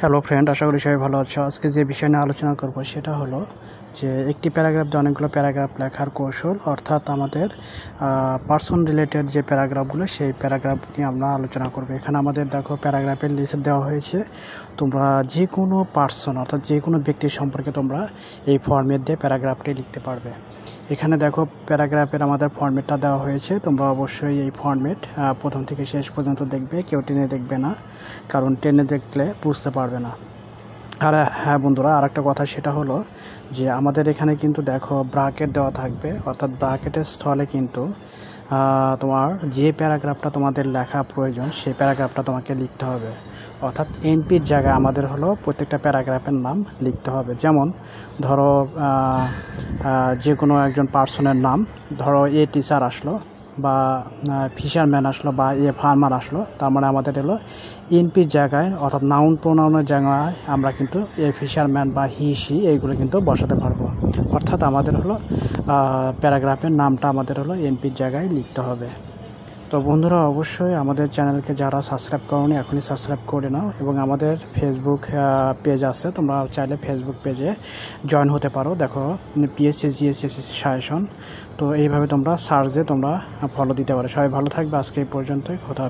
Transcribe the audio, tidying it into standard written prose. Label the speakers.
Speaker 1: Hello friend, আশা করি সবাই ভালো আছো। আজকে যে বিষয় নিয়ে আলোচনা করব সেটা হলো যে একটি প্যারাগ্রাফ দিয়ে অনেকগুলো প্যারাগ্রাফ লেখার কৌশল, অর্থাৎ আমাদের পার্সন রিলেটেড যে প্যারাগ্রাফগুলো সেই প্যারাগ্রাফ নিয়ে আমরা আলোচনা করব। এখানে আমাদের দেখো প্যারাগ্রাফের লিস্ট দেওয়া হয়েছে। তোমরা যে কোনো পার্সন অর্থাৎ যে কোনো ব্যক্তির সম্পর্কে তোমরা এই ফরম্যাট দিয়ে প্যারাগ্রাফটি লিখতে পারবে। এখানে দেখো প্যারাগ্রাফের আমাদের ফরম্যাটটা দেওয়া হয়েছে। তোমরা অবশ্যই এই ফরম্যাট প্রথম থেকে শেষ পর্যন্ত দেখবে, কেউ টেনে দেখবে না, কারণ টেনে দেখলে বুঝতে পারবে না। আর হ্যাঁ বন্ধুরা, আর একটা কথা সেটা হলো যে আমাদের এখানে কিন্তু দেখো ব্র্যাকেট দেওয়া থাকবে, অর্থাৎ ব্র্যাকেটের স্থলে কিন্তু তোমার যে প্যারাগ্রাফটা তোমাদের লেখা প্রয়োজন সেই প্যারাগ্রাফটা তোমাকে লিখতে হবে। অর্থাৎ এনপির জায়গায় আমাদের হলো প্রত্যেকটা প্যারাগ্রাফের নাম লিখতে হবে। যেমন ধরো যে কোনো একজন পার্সনের নাম, ধরো এ টিচার আসলো বা ফিশারম্যান আসলো বা এ ফার্মার আসলো, তার মানে আমাদের হলো এনপির জায়গায় অর্থাৎ নাউন প্রোনাউনের জায়গায় আমরা কিন্তু এ ফিশারম্যান বা হি সি এইগুলো কিন্তু বসাতে পারবো। অর্থাৎ আমাদের হলো প্যারাগ্রাফের নামটা আমাদের হলো এনপির জায়গায় লিখতে হবে। তো বন্ধুরা, অবশ্যই আমাদের চ্যানেলকে যারা সাবস্ক্রাইব করোনি এখনই সাবস্ক্রাইব করে নাও, এবং আমাদের ফেসবুক পেজ আছে, তোমরা চাইলে ফেসবুক পেজে জয়েন হতে পারো। দেখো পিএসসি জিএসসি এসএসসি সাজেশন, তো এইভাবে তোমরা সার্চে তোমরা ফলো দিতে পারো। সবাই ভালো থাকবে, আজকে এই পর্যন্তই, কথা।